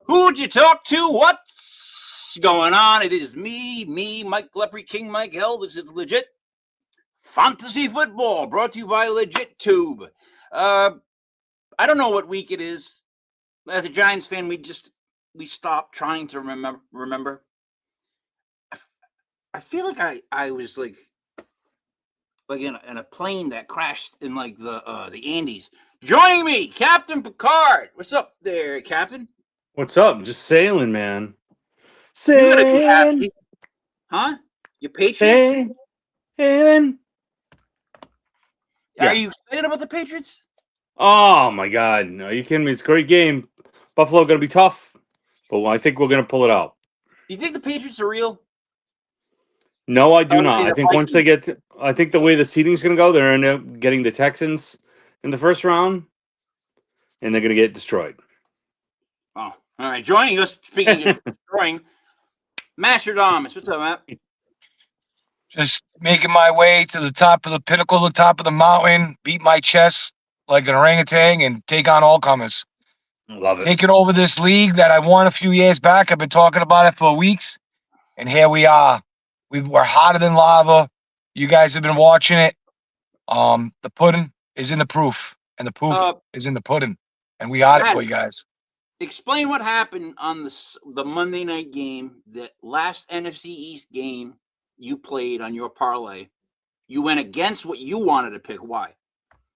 Who'd you talk to? What's going on? It is me, Mike Lepre, King Mike Hell. This is Legit Fantasy Football, brought to you by Legit Tube. I don't know what week it is. As a Giants fan, we stopped trying to remember. I feel like I was like in a plane that crashed in like the Andes. Joining me, Captain Picard. What's up there, Captain? What's up? Just sailing, man. You're gonna be Sailing. happy, huh? Your Patriots? Sailing. Are you excited about the Patriots? Oh my God! No, you kidding me? It's a great game. Buffalo gonna be tough, but I think we're gonna pull it out. Do you think the Patriots are real? No, I do not. I think once they Vikings. I think the way the seeding's gonna go, they're end up getting the Texans in the first round, and they're gonna get destroyed. Oh, all right. Joining us, speaking of destroying, Mastradamus. What's up, Matt? Just making my way to the top of the pinnacle, the top of the mountain, beat my chest like an orangutan, and take on all comers. Love it. Taking over this league that I won a few years back. I've been talking about it for weeks, and here we are. We're hotter than lava. You guys have been watching it. The pudding is in the proof, and the proof is in the pudding, and we got it for you guys. Explain what happened on the Monday night game, the last NFC East game you played on your parlay. You went against what you wanted to pick. Why?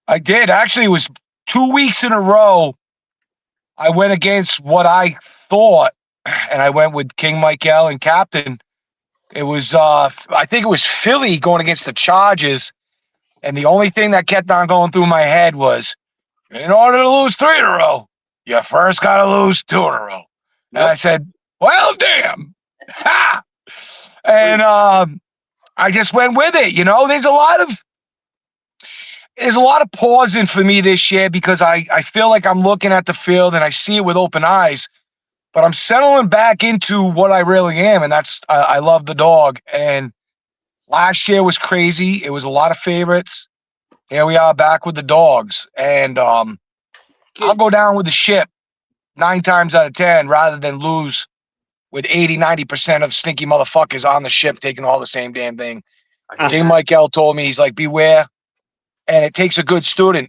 I did. Actually, it was 2 weeks in a row. I went against what I thought, and I went with King Michael and Captain. It was, I think it was Philly going against the Chargers, and the only thing that kept on going through my head was, in order to lose 3 in a row, you first got to lose 2 in a row. And I said, well, damn. Ha! And I just went with it. You know, there's a lot of pausing for me this year because I feel like I'm looking at the field and I see it with open eyes, but I'm settling back into what I really am, and that's I love the dog. And last year was crazy. It was a lot of favorites. Here we are back with the dogs, and I'll go down with the ship 9 times out of 10 rather than lose with 80-90% of stinky motherfuckers on the ship taking all the same damn thing. King Michael told me, he's like, beware. And it takes a good student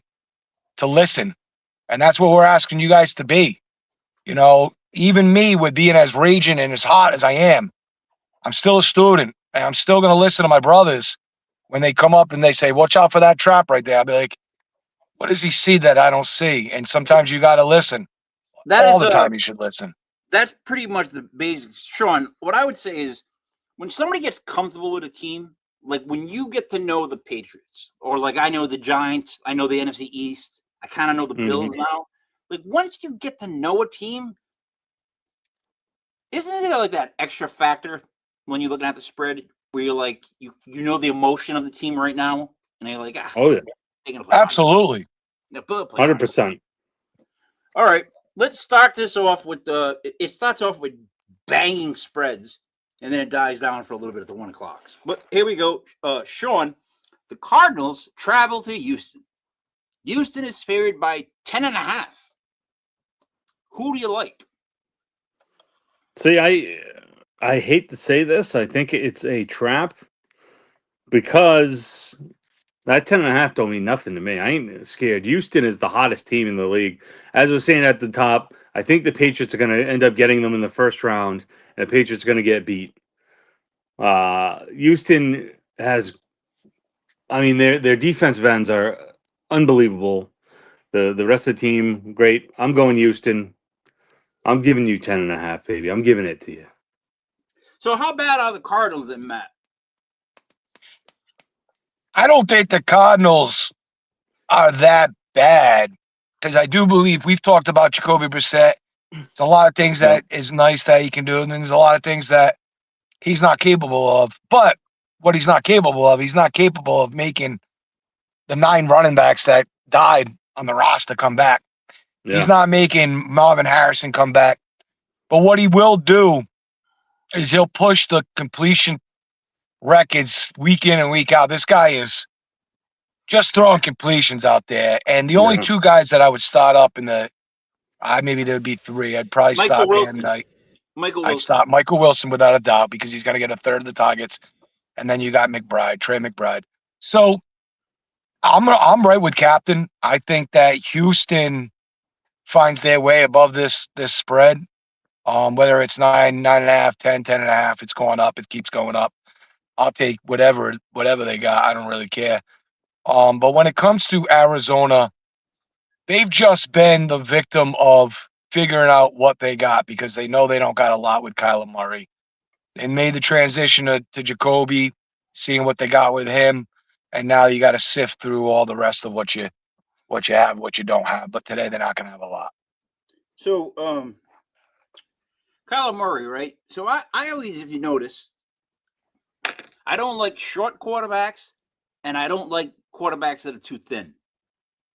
to listen. And that's what we're asking you guys to be. You know, even me with being as raging and as hot as I am, I'm still a student. And I'm still going to listen to my brothers when they come up and they say, watch out for that trap right there. I'll be like, what does he see that I don't see? And sometimes you got to listen. All the time you should listen. That's pretty much the basics. Sean, what I would say is when somebody gets comfortable with a team, like when you get to know the Patriots, or like I know the Giants, I know the NFC East, I kind of know the Bills now. Like once you get to know a team, isn't it like that extra factor when you're looking at the spread where you're like, you know the emotion of the team right now, and you're like, oh yeah, absolutely, 100%. All right. Let's start this off with it starts off with banging spreads, and then it dies down for a little bit at the 1 o'clocks. But here we go. Sean, the Cardinals travel to Houston. Houston is favored by 10.5. Who do you like? See, I hate to say this. I think it's a trap because that 10.5 don't mean nothing to me. I ain't scared. Houston is the hottest team in the league. As I was saying at the top, I think the Patriots are going to end up getting them in the first round, and the Patriots are going to get beat. Houston has, I mean, their defensive ends are unbelievable. The rest of the team, great. I'm going Houston. I'm giving you 10.5, baby. I'm giving it to you. So how bad are the Cardinals then, Matt? I don't think the Cardinals are that bad because I do believe we've talked about Jacoby Brissett. There's a lot of things that is nice that he can do, and then there's a lot of things that he's not capable of. But what he's not capable of making the 9 running backs that died on the roster come back. Yeah. He's not making Marvin Harrison come back. But what he will do is he'll push the completion records week in and week out. This guy is just throwing completions out there. And the only 2 guys that I would start up in the Maybe there would be 3. I'd probably Michael stop Wilson. Van Dyke. Michael I'd Wilson. stop Michael Wilson without a doubt because he's going to get a third of the targets. And then you got McBride, Trey McBride. So I'm right with Captain. I think that Houston finds their way above this spread. Whether it's 9, 9.5, 10, 10.5, it's going up. It keeps going up. I'll take whatever they got. I don't really care. But when it comes to Arizona, they've just been the victim of figuring out what they got because they know they don't got a lot with Kyler Murray. They made the transition to Jacoby, seeing what they got with him, and now you got to sift through all the rest of what you have, what you don't have. But today they're not going to have a lot. So, Kyler Murray, right? So I always, if you notice, I don't like short quarterbacks, and I don't like quarterbacks that are too thin.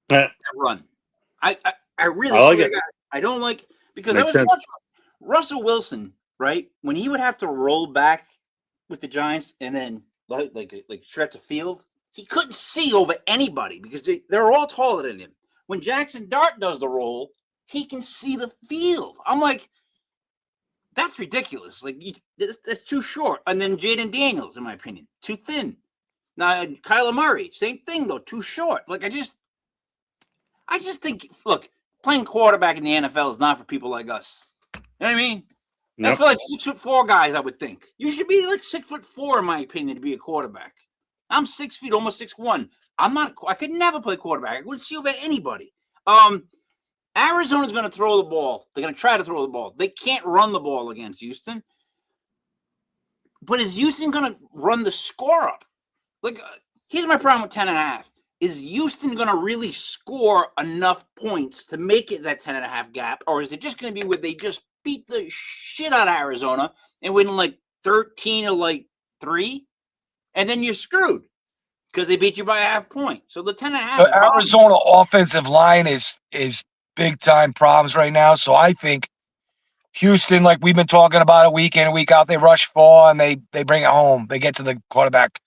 That run. I really I like it. I don't like because Makes I was sense. watching Russell Wilson, right? When he would have to roll back with the Giants and then like stretch the field, he couldn't see over anybody because they're all taller than him. When Jackson Dart does the roll, he can see the field. I'm like, that's ridiculous. Like that's too short. And then Jaden Daniels, in my opinion, too thin. Now Kyler Murray, same thing though, too short. Like I just think, look, playing quarterback in the NFL is not for people like us. You know what I mean? That's for like 6'4" guys, I would think. You should be like 6'4", in my opinion, to be a quarterback. I'm 6 feet, almost 6'1". I could never play quarterback. I wouldn't see over anybody. Arizona's going to throw the ball. They're going to try to throw the ball. They can't run the ball against Houston. But is Houston going to run the score up? Like, here's my problem with 10.5. Is Houston going to really score enough points to make it that 10.5 gap? Or is it just going to be where they just beat the shit out of Arizona and win like 13 or like 3? And then you're screwed because they beat you by a half point. So the 10.5. The Arizona offensive line is big time problems right now. So I think Houston, like we've been talking about it week in and week out, they rush 4 and they bring it home. They get to the quarterback.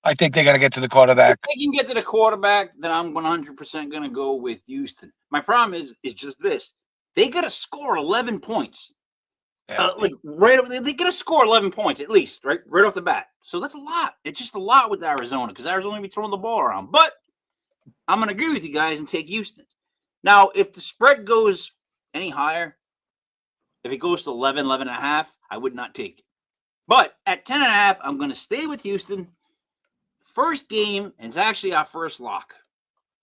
I think they're going to get to the quarterback. If they can get to the quarterback, then I'm 100% going to go with Houston. My problem is just this. They got to score 11 points. Yeah. They got to score 11 points at least, right off the bat. So that's a lot. It's just a lot with Arizona because Arizona be throwing the ball around. But I'm going to agree with you guys and take Houston. Now, if the spread goes any higher, if it goes to 11, 11.5, I would not take it. But at 10.5, I'm going to stay with Houston. First game, and it's actually our first lock.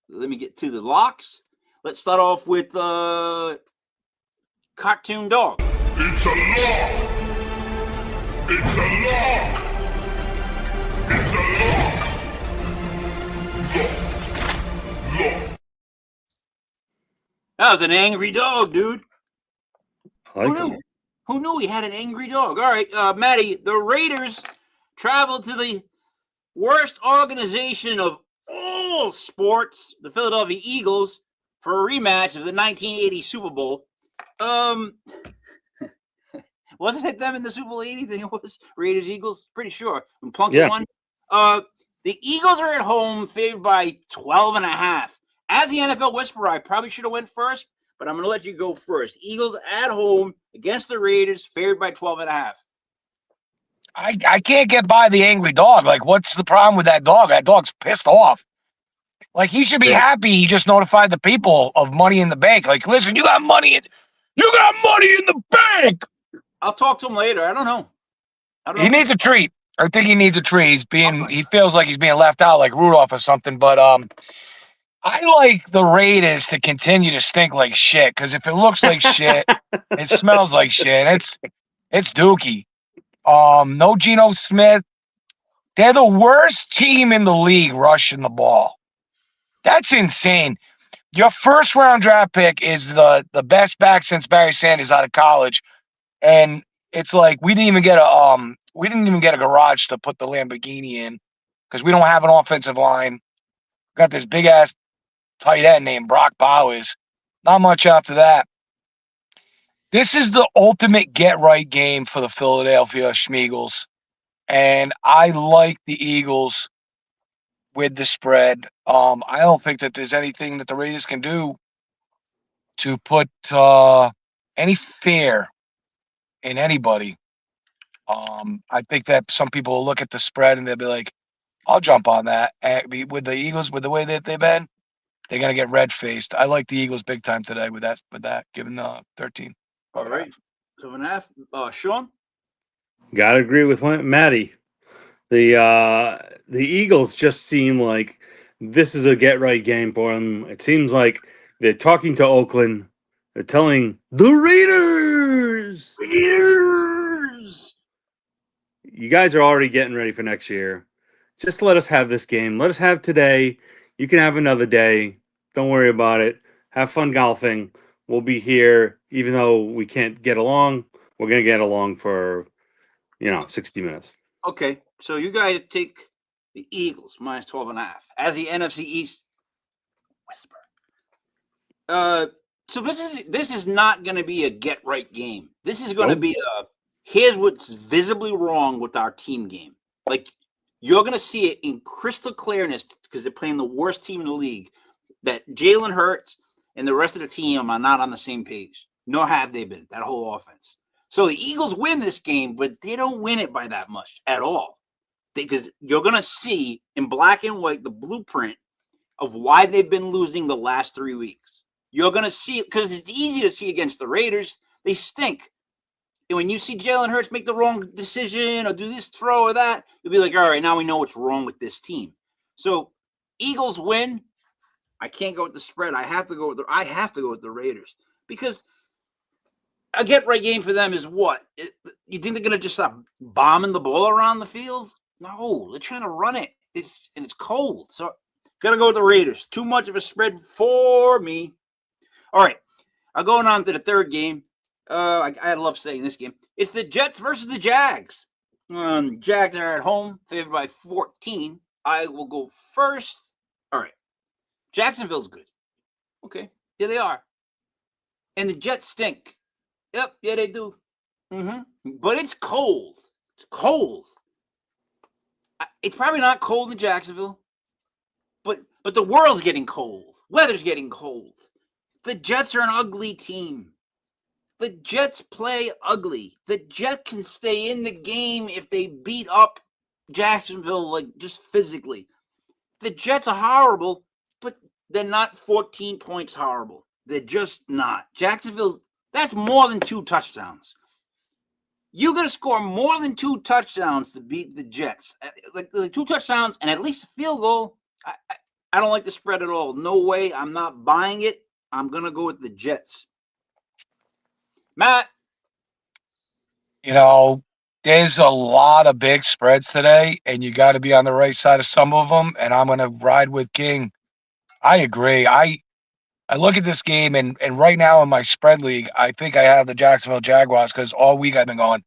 Let me get to the locks. Let's start off with Cartoon Dog. It's a lock! It's a lock! It's a lock! Locked. That was an angry dog, dude. I like it. Who knew he had an angry dog? All right, Maddie, the Raiders traveled to the worst organization of all sports, the Philadelphia Eagles, for a rematch of the 1980 Super Bowl. Wasn't it them in the Super Bowl 80? I think it was Raiders Eagles. Pretty sure. When Plunky won. The Eagles are at home, favored by 12.5. As the NFL whisperer, I probably should have went first, but I'm going to let you go first. Eagles at home against the Raiders, favored by 12.5. I can't get by the angry dog. Like, what's the problem with that dog? That dog's pissed off. Like, he should be happy. He just notified the people of Money in the Bank. Like, listen, you got money in the bank. I'll talk to him later. I don't know. He needs a treat. I think he needs a treat. He feels like he's being left out like Rudolph or something. But I like the Raiders to continue to stink like shit because if it looks like shit, it smells like shit. It's dookie. No Geno Smith. They're the worst team in the league rushing the ball. That's insane. Your first round draft pick is the best back since Barry Sanders out of college, and it's like we didn't even get a garage to put the Lamborghini in because we don't have an offensive line. Got this big ass tight end named Brock Bowers. Not much after that. This is the ultimate get right game for the Philadelphia Schmeagles. And I like the Eagles with the spread. I don't think that there's anything that the Raiders can do to put any fear in anybody. I think that some people will look at the spread and they'll be like, I'll jump on that. And with the Eagles, with the way that they've been, they're gonna get red faced. I like the Eagles big time today with that, given 13. All right. 7.5. Sean? Gotta agree with Maddie. The Eagles just seem like this is a get right game for them. It seems like they're talking to Oakland. They're telling the Raiders, you guys are already getting ready for next year. Just let us have this game. Let us have today. You can have another day. Don't worry about it. Have fun golfing. We'll be here, even though we can't get along. We're gonna get along for 60 minutes. Okay, so you guys take the Eagles minus 12.5 as the NFC East whisper. So this is not going to be a get right game. This is going to be here's what's visibly wrong with our team game. Like, you're going to see it in crystal clearness because they're playing the worst team in the league. That Jalen Hurts and the rest of the team are not on the same page. Nor have they been, that whole offense. So the Eagles win this game, but they don't win it by that much at all. Because you're going to see in black and white the blueprint of why they've been losing the last 3 weeks. You're going to see it because it's easy to see against the Raiders. They stink. And when you see Jalen Hurts make the wrong decision or do this throw or that, you'll be like, all right, now we know what's wrong with this team. So Eagles win. I can't go with the spread. I have to go with the Raiders because a get right game for them is what? You think they're going to just stop bombing the ball around the field? No, they're trying to run it. It's cold. So got to go with the Raiders. Too much of a spread for me. All right. I'm going on to the third game. I love saying this game. It's the Jets versus the Jags. Jags are at home, favored by 14. I will go first. All right. Jacksonville's good. Okay. Yeah, they are. And the Jets stink. Yep. Yeah, they do. But it's cold. It's cold. It's probably not cold in Jacksonville, but the world's getting cold. Weather's getting cold. The Jets are an ugly team. The Jets play ugly. The Jets can stay in the game if they beat up Jacksonville, like just physically. The Jets are horrible, but they're not 14 points horrible. They're just not. Jacksonville, that's more than 2 touchdowns. You got to score more than 2 touchdowns to beat the Jets. Like 2 touchdowns and at least a field goal. I don't like the spread at all. No way. I'm not buying it. I'm going to go with the Jets. Matt? There's a lot of big spreads today, and you got to be on the right side of some of them, and I'm going to ride with King. I agree. I look at this game, and right now in my spread league, I think I have the Jacksonville Jaguars because all week I've been going,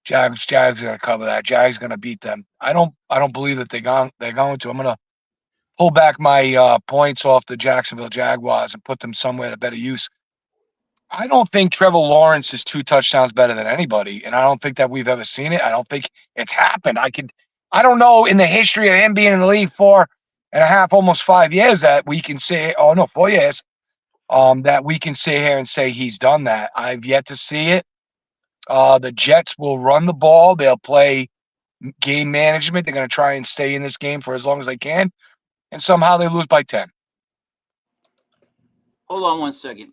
Jags are going to cover that. Jags going to beat them. I don't believe that they're going to. I'm going to pull back my points off the Jacksonville Jaguars and put them somewhere to better use. I don't think Trevor Lawrence is 2 touchdowns better than anybody, and I don't think that we've ever seen it. I don't think it's happened. I don't know in the history of him being in the league 4.5, almost 5 years that we can say, 4 years, that we can sit here and say he's done that. I've yet to see it. The Jets will run the ball. They'll play game management. They're going to try and stay in this game for as long as they can, and somehow they lose by 10. Hold on one second.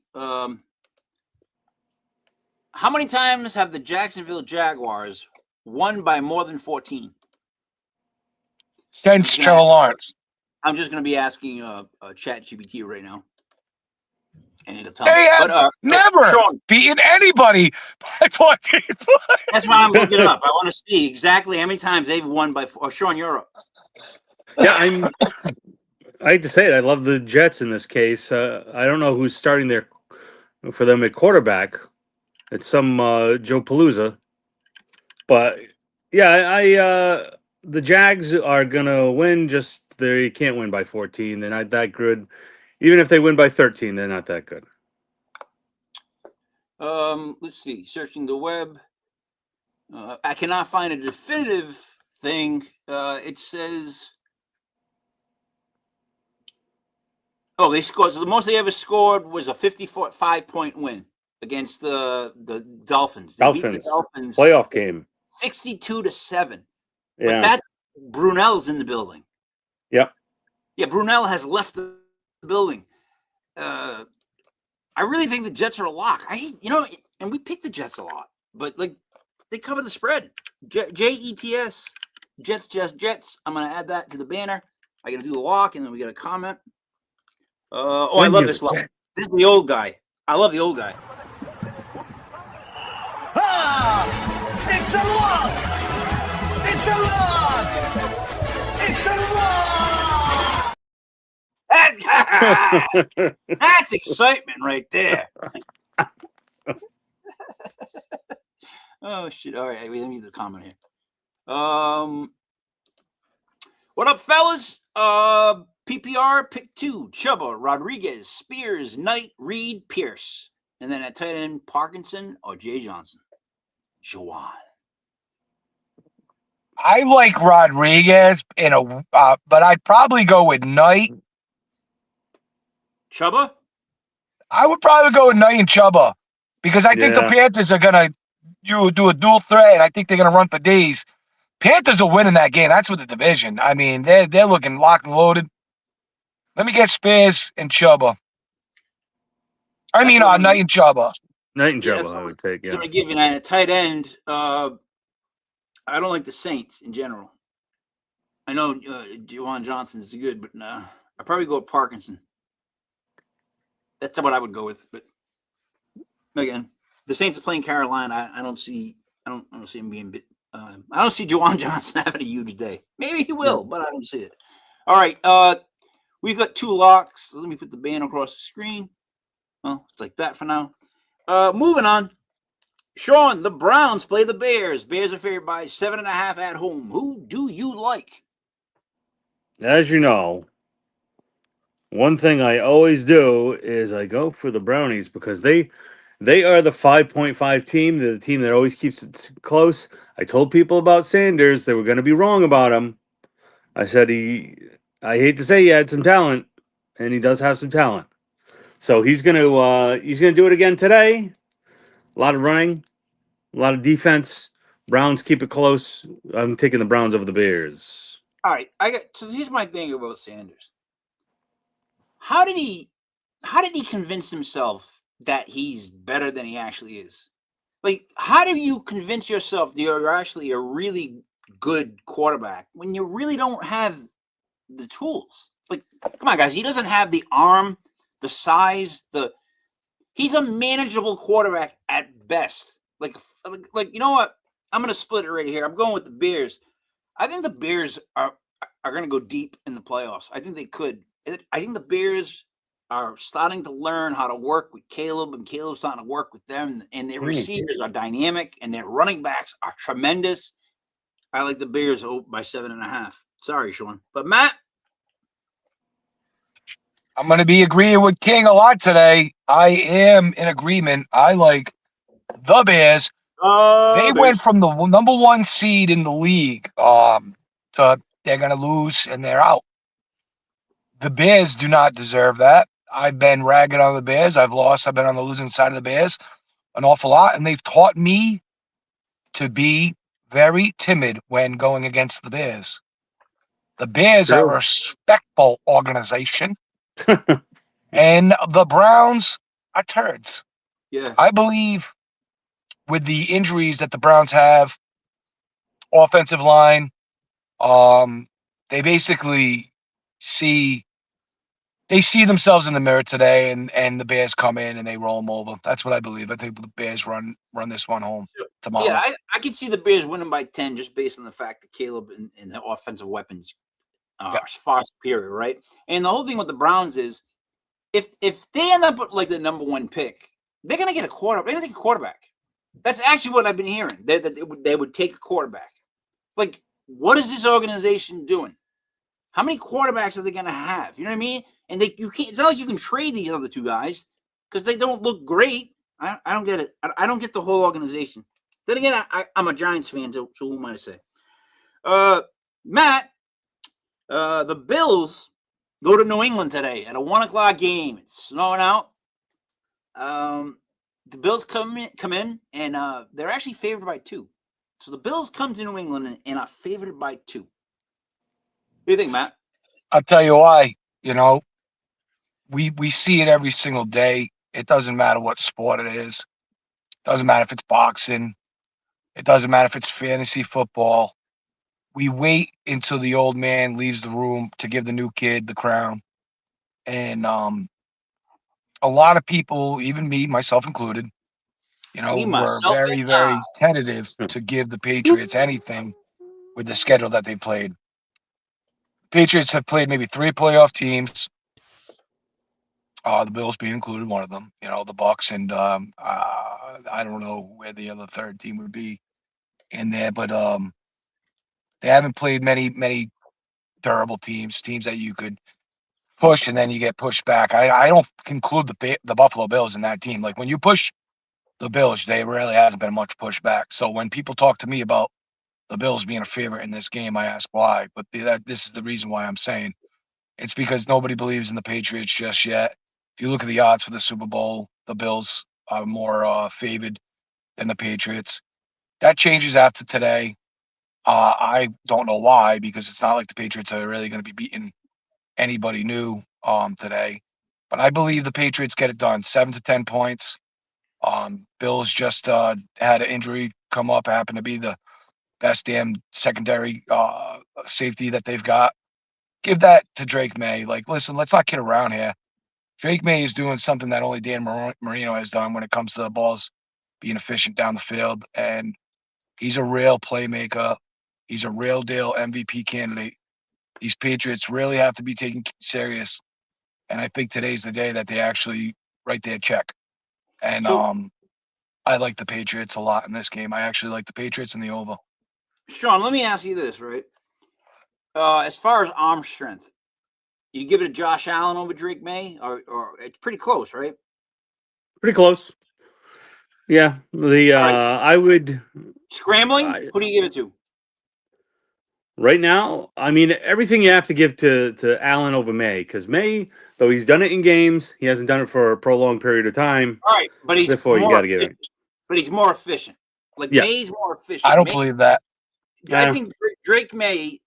How many times have the Jacksonville Jaguars won by more than 14? Since Trevor Lawrence. I'm just going to be asking ChatGPT right now. And it'll tell They me. have never beaten anybody by 14 points. That's why I'm looking it up. I want to see exactly how many times they've won by 4. Sean, you're up. Yeah, I hate to say it. I love the Jets in this case. I don't know who's starting there for them at quarterback. It's some Joe Palooza. But yeah, the Jags are gonna win. Just they can't win by 14. They're not that good. Even if they win by 13, they're not that good. Let's see. Searching the web. I cannot find a definitive thing. It says. Oh, they scored. So the most they ever scored was a 55-point win against the Dolphins. They beat the Dolphins. Dolphins Playoff game. 62-7. But Yeah. that Brunel's in the building. Yep. Yeah, Brunel has left the building. I really think the Jets are a lock. And we pick the Jets a lot, but like they cover the spread. Jets, Jets. I'm gonna add that to the banner. I gotta do the lock, and then we got a comment. I love this lock. This is the old guy. I love the old guy. Ah! It's a lock! It's a lock! That's excitement right there. Oh shit! All right, let me get the comment here. What up, fellas? PPR pick 2: Chuba, Rodriguez, Spears, Knight, Reed, Pierce, and then at tight end Parkinson or Jay Johnson. Juwan. I like Rodriguez but I'd probably go with Knight. Chuba? I would probably go with Knight and Chuba because I think the Panthers are gonna do a dual threat, and I think they're gonna run for days. Panthers will win in that game. That's with the division. I mean, they're looking locked and loaded. Let me get Spears and Chuba. Knight and Chuba. Knight and Chuba, I would take. Yeah. So I'm gonna give you a tight end. I don't like the Saints in general. I know Juwan Johnson is good, but I'd probably go with Parkinson. That's what I would go with. But again, the Saints are playing Carolina. I don't see him being. I don't see Juwan Johnson having a huge day. Maybe he will, but I don't see it. All right, we've got 2 locks. Let me put the band across the screen. Well, it's like that for now. Moving on. Sean, the Browns play the Bears. Bears are favored by 7.5 at home. Who do you like? As you know, one thing I always do is I go for the Brownies because they are the 5.5 team. They're the team that always keeps it close. I told people about Sanders. They were going to be wrong about him. I said I hate to say he had some talent, and he does have some talent. So he's gonna do it again today. A lot of running, a lot of defense. Browns keep it close. I'm taking the Browns over the Bears. All right, so here's my thing about Sanders. How did he convince himself that he's better than he actually is? Like, how do you convince yourself that you're actually a really good quarterback when you really don't have the tools? Like, come on, guys. He doesn't have the arm, the size, he's a manageable quarterback at best. Like you know what? I'm going to split it right here. I'm going with the Bears. I think the Bears are going to go deep in the playoffs. I think they could. I think the Bears are starting to learn how to work with Caleb, and Caleb's starting to work with them, and their receivers are dynamic, and their running backs are tremendous. I like the Bears by 7.5. Sorry, Sean. But Matt? I'm going to be agreeing with King a lot today. I am in agreement. I like the Bears. They went from the number 1 seed in the league to they're going to lose and they're out. The Bears do not deserve that. I've been ragging on the Bears. I've lost. I've been on the losing side of the Bears an awful lot, and they've taught me to be very timid when going against the Bears. The Bears are a respectful organization, and the Browns are turds. Yeah. I believe with the injuries that the Browns have, offensive line, they basically see themselves in the mirror today, and the Bears come in and they roll them over. That's what I believe. I think the Bears run this one home tomorrow. Yeah, I can see the Bears winning by 10 just based on the fact that Caleb and the offensive weapons are far superior, right? And the whole thing with the Browns is if they end up with like the number 1 pick, they're going to get a quarterback. They're going to take a quarterback. That's actually what I've been hearing. They would take a quarterback. Like, what is this organization doing? How many quarterbacks are they going to have? You know what I mean? And you can't. It's not like you can trade these other 2 guys because they don't look great. I don't get it. I don't get the whole organization. Then again, I'm a Giants fan, so who am I to say? Matt, the Bills go to New England today at a 1 o'clock game. It's snowing out. The Bills come in, and they're actually favored by 2. So the Bills come to New England and are favored by 2. What do you think, Matt? I'll tell you why. You know, we see it every single day. It doesn't matter what sport it is. It doesn't matter if it's boxing. It doesn't matter if it's fantasy football. We wait until the old man leaves the room to give the new kid the crown. And a lot of people, even me, myself included, Me, were myself, very, and very tentative to give the Patriots anything with the schedule that they played. Patriots have played maybe 3 playoff teams. The Bills being included, one of them. The Bucks, and I don't know where the other third team would be in there, but they haven't played many durable teams that you could push and then you get pushed back. I don't include the Buffalo Bills in that team. Like when you push the Bills, they really hasn't been much pushback. So when people talk to me about the Bills being a favorite in this game, I ask why. But this is the reason why I'm saying it's because nobody believes in the Patriots just yet. If you look at the odds for the Super Bowl, the Bills are more favored than the Patriots. That changes after today. I don't know why, because it's not like the Patriots are really going to be beating anybody new today. But I believe the Patriots get it done, 7 to 10 points. Bills just had an injury come up, happened to be the best damn secondary safety that they've got. Give that to Drake May. Like, listen, let's not kid around here. Drake May is doing something that only Dan Marino has done when it comes to the balls being efficient down the field. And he's a real playmaker. He's a real deal MVP candidate. These Patriots really have to be taken serious. And I think today's the day that they actually write their check. And I like the Patriots a lot in this game. I actually like the Patriots in the over. Sean, let me ask you this, right? As far as arm strength, you give it to Josh Allen over Drake May, or it's pretty close, right? Pretty close. Yeah. Right. I would Scrambling? Who do you give it to? right now. I mean, everything you have to give to Allen over May, because May, though he's done it in games, he hasn't done it for a prolonged period of time. All right, but he's Therefore, you more got to give it. efficient. But he's more efficient. Like Yeah. May's more efficient. I don't May- believe that. I Yeah. think Drake May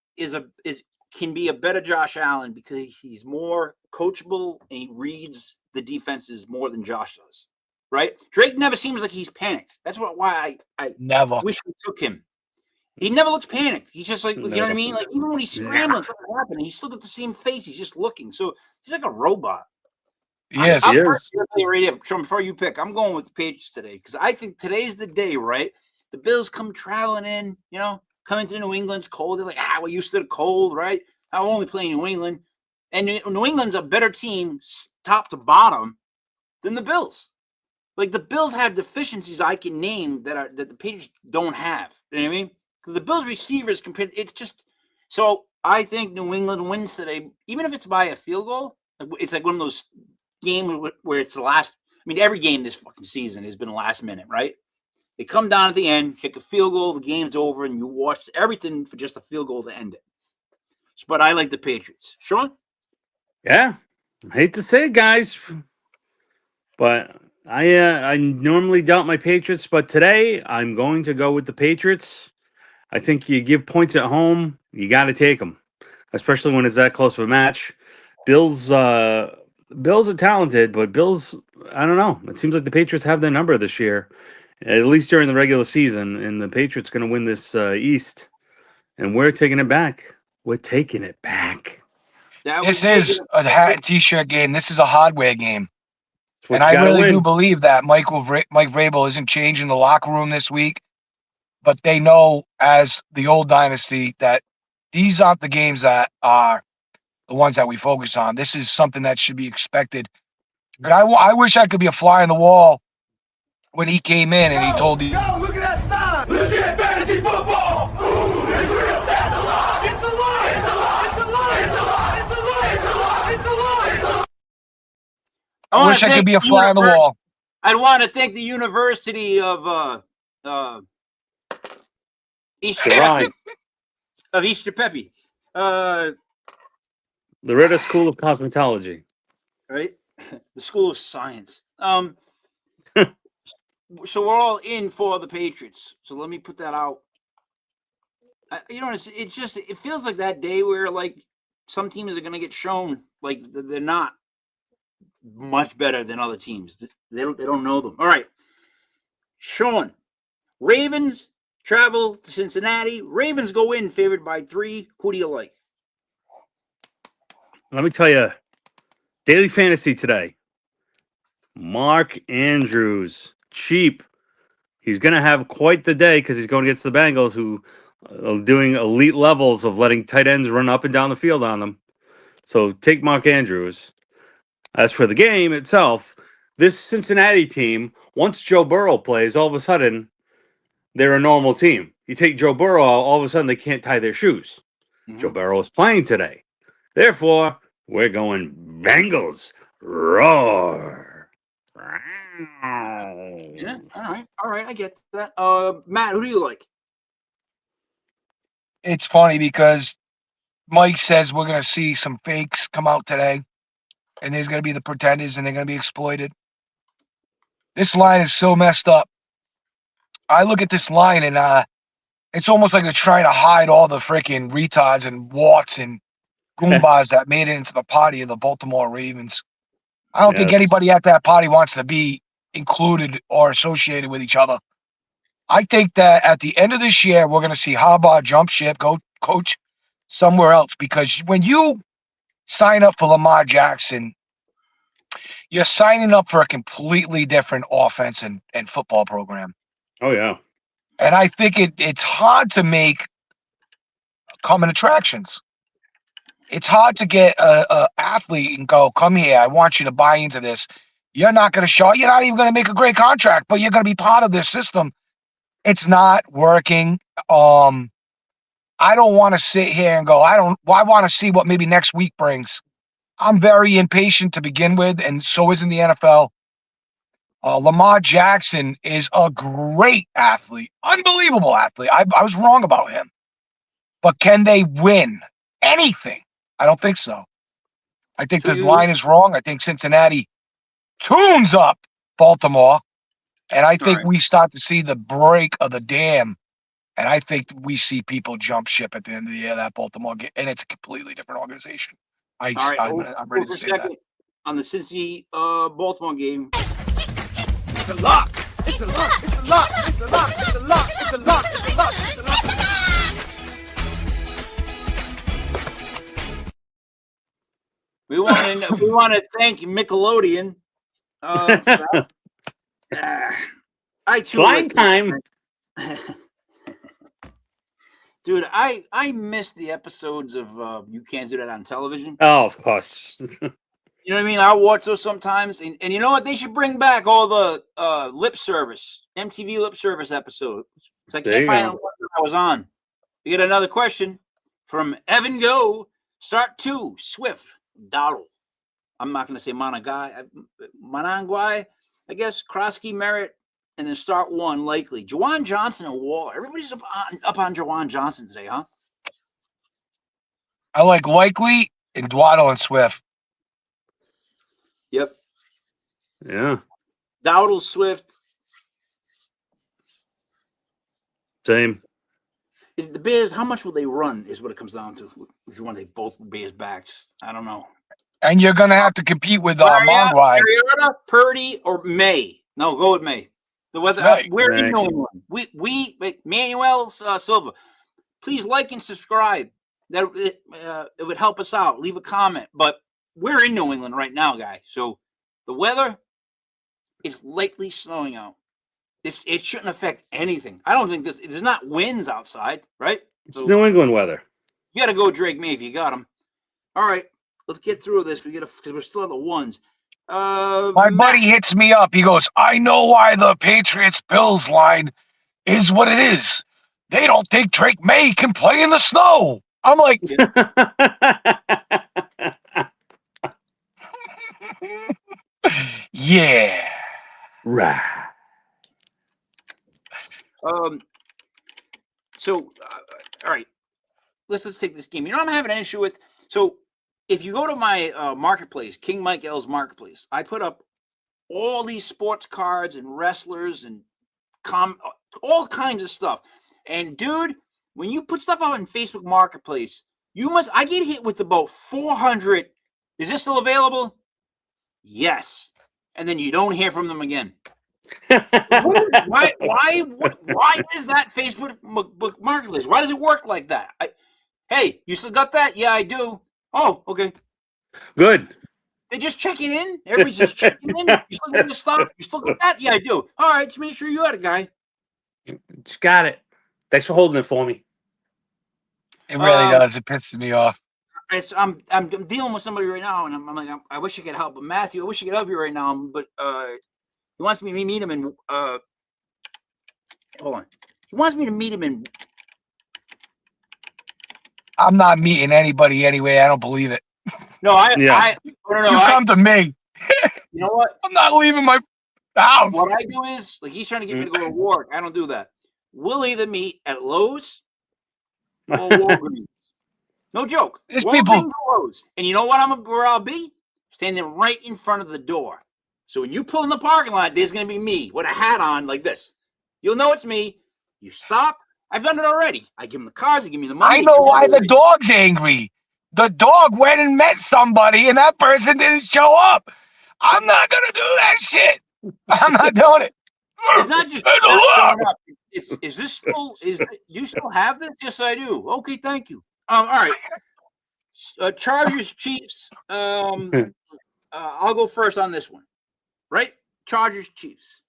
can be a better Josh Allen because he's more coachable and he reads the defenses more than Josh does. Right? Drake never seems like he's panicked. That's why I Never. wish we took him. He never looks panicked. He's just like, you know what I mean? Like even when he's scrambling, something happening, he's still got the same face. He's just looking. So he's like a robot. Yes. He is. Sean, before you pick, I'm going with the Patriots today because I think today's the day, right? The Bills come traveling in, coming to New England. It's cold. They're like, we're used to the cold, right? I only play New England. And New England's a better team, top to bottom, than the Bills. Like the Bills have deficiencies I can name that the Patriots don't have. You know what I mean? The Bills receivers compared, it's just so I think New England wins today, even if it's by a field goal. It's like one of those games where it's the last. I mean, every game this fucking season has been last minute, right? They come down at the end, kick a field goal, the game's over, and you watch everything for just a field goal to end it. But I like the Patriots. Sean? Yeah. I hate to say it, guys, but I normally doubt my Patriots, but today I'm going to go with the Patriots. I think you give points at home, you got to take them, especially when it's that close of a match. Bills are talented, but Bills, I don't know. It seems like the Patriots have their number this year, at least during the regular season, and the Patriots going to win this East, and we're taking it back. We're taking it back. This is a hat and T-shirt game. This is a hardware game. And I really do believe that Mike Vrabel isn't changing the locker room this week. But they know, as the old dynasty, that these aren't the games that are the ones that we focus on. This is something that should be expected. And I wish I could be a fly on the wall when he came in and he told you. Yo, look at that sign! Legit fantasy football! Ooh, it's real! That's a lie! It's a lie! It's a lie! It's a lie! It's a lie! It's a lie! It's a lie! It's a lie! It's a lie! I wish I could be a fly on the wall. I'd want to thank the University of Easter Peppy. The Ritter School of Cosmetology. Right? The School of Science. So we're all in for the Patriots. So let me put that out. It feels like that day where like some teams are going to get shown like they're not much better than other teams. They don't know them. All right, Sean, Ravens travel to Cincinnati. Ravens go in favored by 3. Who do you like? Let me tell you, daily fantasy today. Mark Andrews, cheap. He's going to have quite the day because he's going against the Bengals, who are doing elite levels of letting tight ends run up and down the field on them. So take Mark Andrews. As for the game itself, this Cincinnati team, once Joe Burrow plays, all of a sudden, they're a normal team. You take Joe Burrow, all of a sudden, they can't tie their shoes. Mm-hmm. Joe Burrow is playing today. Therefore, we're going Bengals. Roar. Yeah, all right, I get that. Matt, who do you like? It's funny because Mike says we're going to see some fakes come out today, and there's going to be the pretenders, and they're going to be exploited. This line is so messed up. I look at this line, and it's almost like they're trying to hide all the freaking retards and warts and goombas that made it into the party of the Baltimore Ravens. I don't think anybody at that party wants to be included or associated with each other. I think that at the end of this year, we're going to see Harbaugh jump ship, go coach somewhere else. Because when you sign up for Lamar Jackson, you're signing up for a completely different offense and football program. Oh, yeah. And I think it's hard to make common attractions. It's hard to get a athlete and go, come here, I want you to buy into this. You're not going to show, you're not even going to make a great contract, but you're going to be part of this system. It's not working. I don't want to sit here and go, I want to see what maybe next week brings. I'm very impatient to begin with, and so is in the NFL. Lamar Jackson is a great athlete, unbelievable athlete. I was wrong about him. But can they win anything? I don't think so. I think the line is wrong. I think Cincinnati tunes up Baltimore. And I think we start to see the break of the dam. And I think we see people jump ship at the end of the year, that Baltimore game. And it's a completely different organization. I'm ready to say that. On the Cincy Baltimore game. It's a lock. It's a lock. It's a lock. It's a lock. It's a lock. It's a lock. It's a lock. It's a lock. We want to thank Nickelodeon. For that. Slime time. Dude, I miss the episodes of You Can't Do That on Television. Oh, of course. You know what I mean? I watch those sometimes. And you know what? They should bring back all the lip service, MTV lip service episodes. I can't find what I was on. We get another question from Evan Go. Start 2, Swift, Dowdle. I'm not going to say Mananguai, I guess, Krosky, Merritt, and then start 1, likely. Jawan Johnson and Waller. Everybody's up on Jawan Johnson today, huh? I like Likely and Dwaddle and Swift. Yep. Yeah. Dowdle, Swift. Same. The Bears, how much will they run is what it comes down to. If you want to take both Bears backs, I don't know. And you're going to have to compete with Monroy. Mariota, Purdy, or May. No, go with May. The weather. Right. We're in New England. We Manuel Silva. Please like and subscribe. That it would help us out. Leave a comment. But we're in New England right now, guys. So the weather is lightly snowing out. It shouldn't affect anything. I don't think there's not winds outside, right? It's New England weather. You got to go Drake May if you got him. All right, let's get through this. Because we're still at the ones. My buddy hits me up. He goes, I know why the Patriots-Bills line is what it is. They don't think Drake May can play in the snow. I'm like, yeah. Right. So, all right, let's take this game. You know what I'm having an issue with? So, if you go to my marketplace, King Mike L's marketplace, I put up all these sports cards and wrestlers and all kinds of stuff. And dude, when you put stuff out in Facebook Marketplace, I get hit with about 400. Is this still available? Yes. And then you don't hear from them again. Why is that Facebook Marketplace? Why does it work like that? Hey, you still got that? Yeah, I do. Oh, okay. Good. They just checking in. Everybody's just checking in. You still got the stock? You still got that? Yeah, I do. All right, just make sure you had it, guy. Just got it. Thanks for holding it for me. It really does. It pisses me off. I'm dealing with somebody right now, and I'm like, I wish I could help, but Matthew, I wish I could help you right now, but he wants me to meet him in hold on. He wants me to meet him in. I'm not meeting anybody anyway. I don't believe it. No, You come to me. You know what? I'm not leaving my house. What I do is, like, he's trying to get me to go to work. I don't do that. We'll either meet at Lowe's or Walgreens. No joke. There's Walgreens people. or Lowe's. And you know what? Where I'll be? Standing right in front of the door. So when you pull in the parking lot, there's going to be me with a hat on like this. You'll know it's me. You stop. I've done it already. I give him the cards. They give me the money. I know why the dog's angry. The dog went and met somebody, and that person didn't show up. I'm not gonna do that shit. I'm not doing it. It's not just not showing up. Is this still? You still have this? Yes, I do. Okay, thank you. All right. Chargers, Chiefs. I'll go first on this one. Right? Chargers, Chiefs.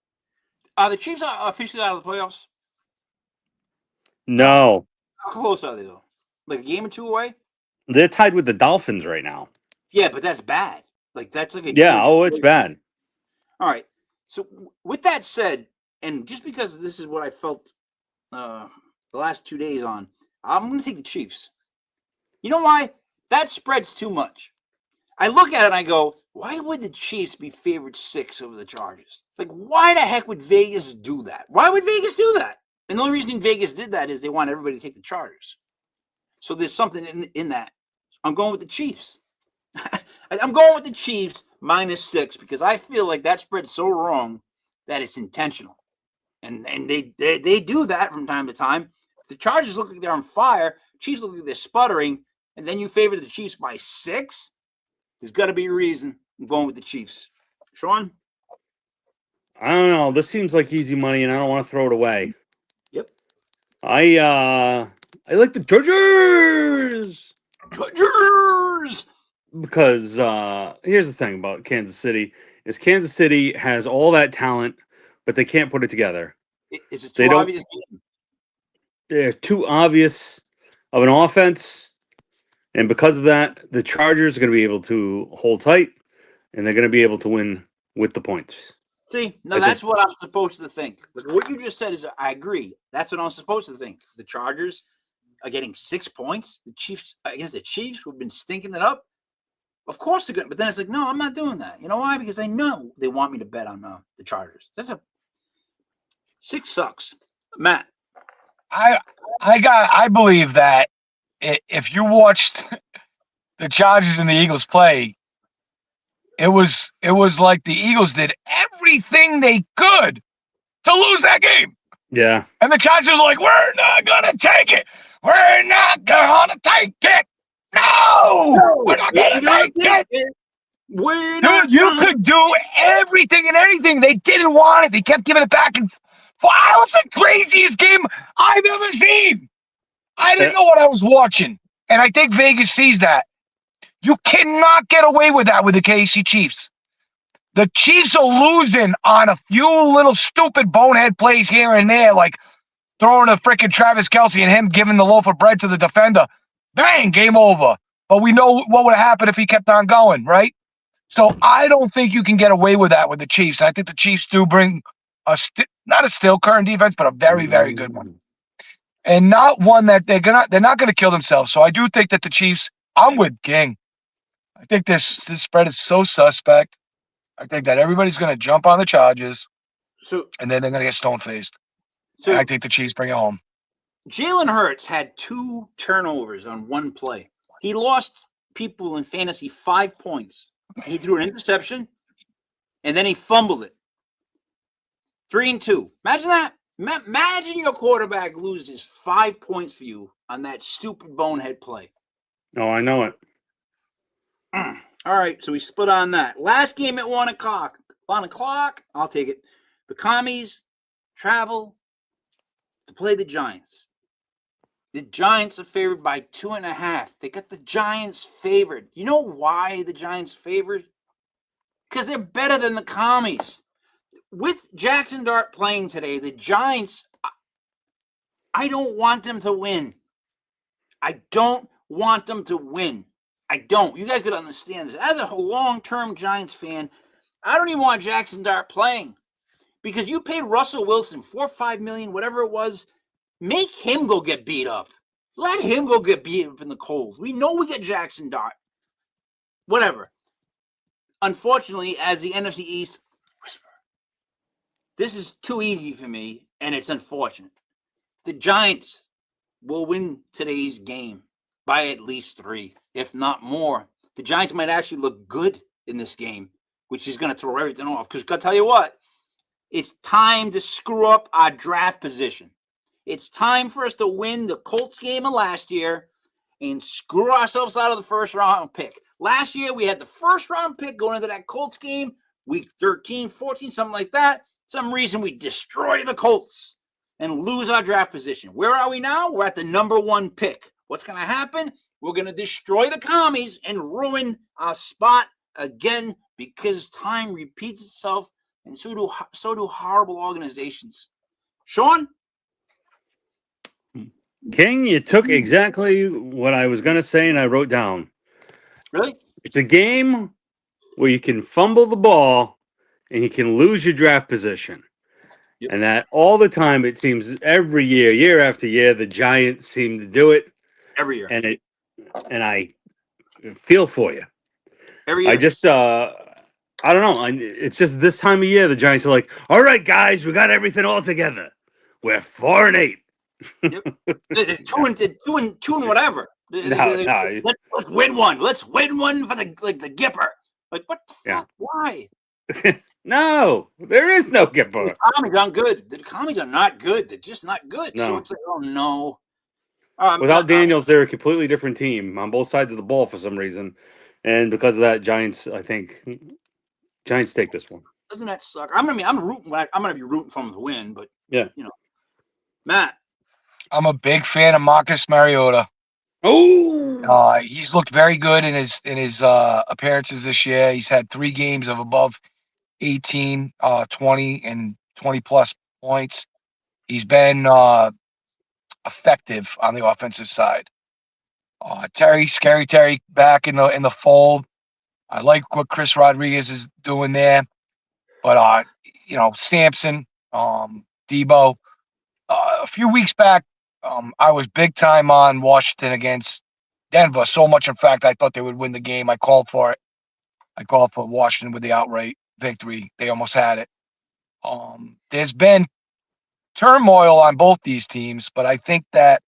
Are the Chiefs officially out of the playoffs? No. How close are they, though? Like a game or two away? They're tied with the Dolphins right now. Yeah, but that's bad. Like, that's like a it's bad. All right. So, with that said, and just because this is what I felt the last 2 days on, I'm going to take the Chiefs. You know why? That spread's too much. I look at it and I go, why would the Chiefs be favored 6 over the Chargers? Like, why the heck would Vegas do that? Why would Vegas do that? And the only reason Vegas did that is they want everybody to take the Chargers. So there's something in that. I'm going with the Chiefs. I'm going with the Chiefs -6 because I feel like that spread's so wrong that it's intentional. And they do that from time to time. The Chargers look like they're on fire. Chiefs look like they're sputtering. And then you favor the Chiefs by 6? There's got to be a reason. I'm going with the Chiefs. Sean? I don't know. This seems like easy money, and I don't want to throw it away. Yep. I like the Chargers. Chargers! Because here's the thing about Kansas City is Kansas City has all that talent, but they can't put it together. It's a too obvious game. They're too obvious of an offense, and because of that, the Chargers are going to be able to hold tight, and they're going to be able to win with the points. See, no, that's what I'm supposed to think. Like what you just said is, I agree. That's what I'm supposed to think. The Chargers are getting 6 points. The Chiefs against the Chiefs, who've been stinking it up. Of course they're good, but then it's like, no, I'm not doing that. You know why? Because I know they want me to bet on the Chargers. 6 sucks, Matt. I believe that if you watched the Chargers and the Eagles play, it was like the Eagles did everything they could to lose that game. Yeah. And the Chargers were like, we're not gonna take it. We're not gonna take it. No, we're not gonna take it. Dude, you could do everything and anything. They didn't want it. They kept giving it back. And it was the craziest game I've ever seen. I didn't know what I was watching. And I think Vegas sees that. You cannot get away with that with the KC Chiefs. The Chiefs are losing on a few little stupid bonehead plays here and there, like throwing a freaking Travis Kelce and him giving the loaf of bread to the defender. Bang, game over. But we know what would have happened if he kept on going, right? So I don't think you can get away with that with the Chiefs. I think the Chiefs do bring not a still current defense, but a very, very good one. And not one that they're not gonna kill themselves. So I do think that the Chiefs, I'm with King. I think this spread is so suspect. I think that everybody's gonna jump on the Chargers, and then they're gonna get stone-faced. So I think the Chiefs bring it home. Jalen Hurts had 2 turnovers on one play. He lost people in fantasy 5 points. He threw an interception, and then he fumbled it. 3-2. Imagine that. Imagine your quarterback loses 5 points for you on that stupid bonehead play. Oh, I know it. All right, so we split on that. Last game at 1 o'clock. 1 o'clock, I'll take it. The Commies travel to play the Giants. The Giants are favored by 2.5. They got the Giants favored. You know why the Giants favored? Because they're better than the Commies. With Jackson Dart playing today, the Giants, I don't want them to win. I don't want them to win. I don't. You guys got to understand this. As a long-term Giants fan, I don't even want Jackson Dart playing because you paid Russell Wilson $4 or $5 million, whatever it was. Make him go get beat up. Let him go get beat up in the cold. We know we get Jackson Dart. Whatever. Unfortunately, as the NFC East, this is too easy for me, and it's unfortunate. The Giants will win today's game by at least 3, if not more. The Giants might actually look good in this game, which is going to throw everything off. Because I'll tell you what, it's time to screw up our draft position. It's time for us to win the Colts game of last year and screw ourselves out of the first-round pick. Last year, we had the first-round pick going into that Colts game, week 13, 14, something like that. Some reason we destroy the Colts and lose our draft position. Where are we now? We're at the number 1 pick. What's going to happen? We're going to destroy the Commies and ruin our spot again because time repeats itself, and so do horrible organizations. Sean? King, you took exactly what I was going to say and I wrote down. Really? It's a game where you can fumble the ball and you can lose your draft position. Yep. And that all the time, it seems every year, year after year, the Giants seem to do it. Every year. And I feel for you. Every year. I just, I don't know. It's just this time of year, the Giants are like, all right, guys, we got everything all together. We're 4-8. Yep. 2 and whatever. No. Let's win one. Let's win one for the Gipper. Like, what the fuck? Yeah. Why? No, there is no Gipper. The Commies aren't good. The Commies are not good. They're just not good. No. So it's like, oh no. Without Daniels, they're a completely different team on both sides of the ball for some reason. And because of that, Giants take this one. Doesn't that suck? I'm gonna be rooting for them to win, but yeah, Matt. I'm a big fan of Marcus Mariota. Oh, He's looked very good in his appearances this year. He's had 3 games of above 18, 20, and 20 plus points. He's been effective on the offensive side. Scary Terry back in the fold. I like what Chris Rodriguez is doing there, but Sampson, Debo. A few weeks back, I was big time on Washington against Denver. So much, in fact, I thought they would win the game. I called for it. I called for Washington with the outright victory. They almost had it. There's been turmoil on both these teams, but I think that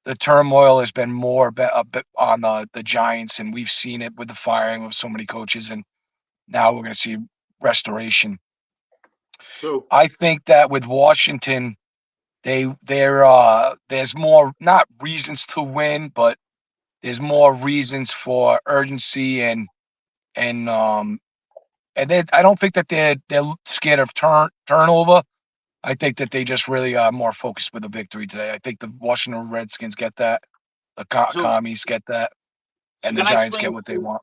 the turmoil has been more a bit on the Giants, and we've seen it with the firing of so many coaches, and now we're going to see restoration. So I think that with Washington, there's more, not reasons to win, but there's more reasons for urgency and I don't think that they're scared of turnover. I think that they just really are more focused with the victory today. I think the Washington Redskins get that, the Commies get that, and the Giants get what they want.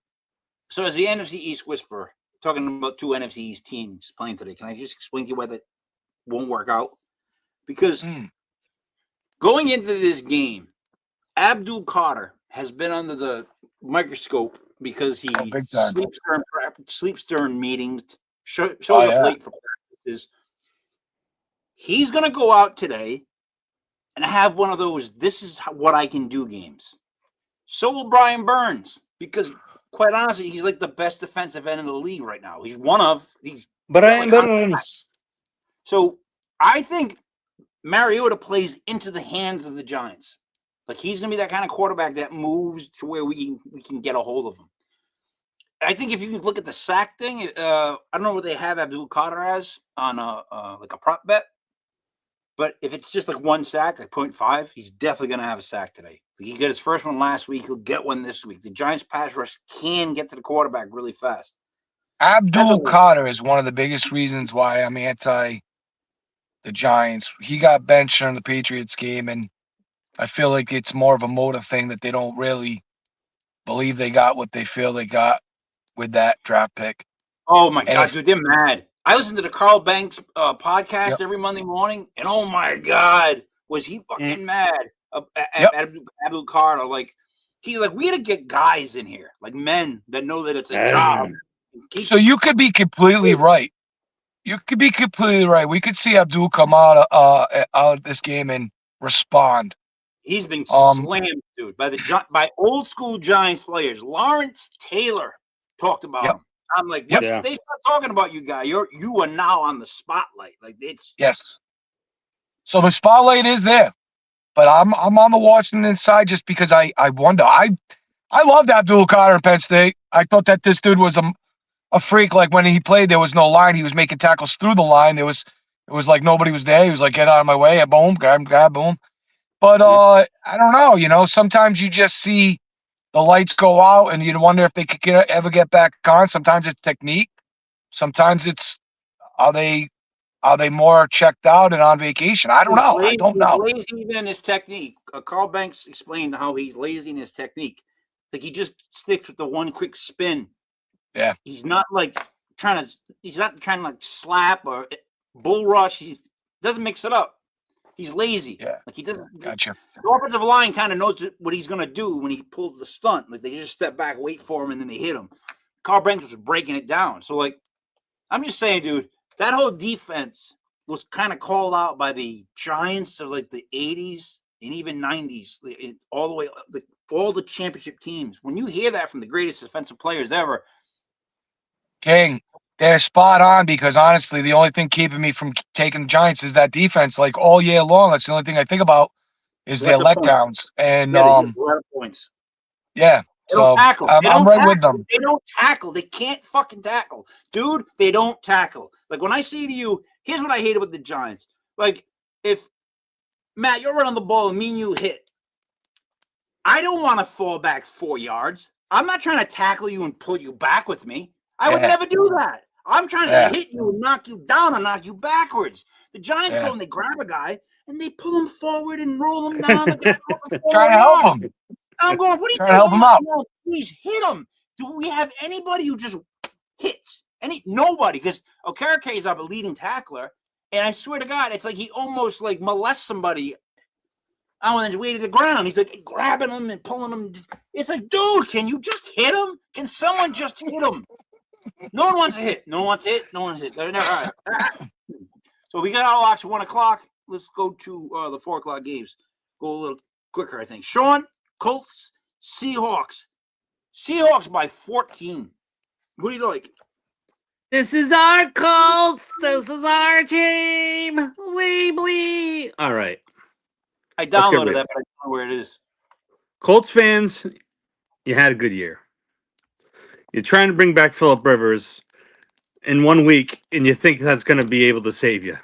So as the NFC East whisperer, talking about 2 NFC East teams playing today, can I just explain to you why that won't work out? Because going into this game, Abdul Carter has been under the microscope because he sleeps during meetings, shows up late for practices. He's going to go out today and have one of those, this is what I can do games. So will Brian Burns, because quite honestly, he's like the best defensive end in the league right now. He's one of these. Brian Burns. So I think Mariota plays into the hands of the Giants. Like he's gonna be that kind of quarterback that moves to where we can get a hold of him. I think if you look at the sack thing, I don't know what they have Abdul Carter as on like a prop bet, but if it's just like one sack, like 0.5, he's definitely gonna have a sack today. He got his first one last week. He'll get one this week. The Giants pass rush can get to the quarterback really fast. Abdul Carter is one of the biggest reasons why I'm anti the Giants. He got benched in the Patriots game, and I feel like it's more of a motive thing that they don't really believe they got what they feel they got with that draft pick. Oh my And God, dude, they're mad. I listen to the Carl Banks podcast every Monday morning, and oh my God, was he fucking mad at Abdul Carter? Like, he's like, we got to get guys in here, like men that know that it's a job. So you could be completely right. You could be completely right. We could see Abdul come out of this game and respond. He's been slammed, dude, by old school Giants players. Lawrence Taylor talked about him. I'm like, once they start talking about you, guy, you are now on the spotlight. Like it's So the spotlight is there, but I'm on the Washington side just because I wonder. I loved Abdul Carter in Penn State. I thought that this dude was a freak. Like when he played, there was no line. He was making tackles through the line. It was like nobody was there. He was like, get out of my way, boom, grab, boom. But I don't know. You know, sometimes you just see the lights go out, and you wonder if they could ever get back on. Sometimes it's technique. Sometimes it's are they more checked out and on vacation? I don't know. I don't know. He's lazy in his technique. Carl Banks explained how he's lazy in his technique. Like he just sticks with the one quick spin. Yeah. He's not trying to like slap or bull rush. He doesn't mix it up. He's lazy. Yeah. Like he doesn't. Gotcha. The offensive line kind of knows what he's going to do when he pulls the stunt. Like they just step back, wait for him, and then they hit him. Carl Banks was breaking it down. So like, I'm just saying, dude, that whole defense was kind of called out by the Giants of like the 80s and even 90s, all the way up, all the championship teams. When you hear that from the greatest defensive players ever, King, they're spot on because honestly, the only thing keeping me from taking the Giants is that defense. Like all year long, that's the only thing I think about is their letdowns. And points. Yeah. So I'm right with them. They don't tackle. They can't fucking tackle. Dude, they don't tackle. Like when I say to you, here's what I hated with the Giants. Like if Matt, you're running the ball and me and you hit. I don't want to fall back 4 yards. I'm not trying to tackle you and pull you back with me. I would never do that. I'm trying to hit you and knock you down and knock you backwards. The Giants go and they grab a guy and they pull him forward and roll him down. Trying to help him. I'm going, what are you trying to help him out? Please hit him. Do we have anybody who just hits? Nobody, because Okereke is our leading tackler, and I swear to God, it's like he almost like molests somebody. And then way to the ground. He's like grabbing him and pulling him. It's like, dude, can you just hit him? Can someone just hit him? No one wants to hit. No one wants to hit. No one wants to hit. All right. So we got our locks at 1 o'clock. Let's go to the 4 o'clock games. Go a little quicker, I think. Sean, Colts, Seahawks. Seahawks by 14. What do you like? This is our Colts. This is our team. We. All right. I downloaded that, but I don't know where it is. Colts fans, you had a good year. You're trying to bring back Phillip Rivers in 1 week, and you think that's going to be able to save you.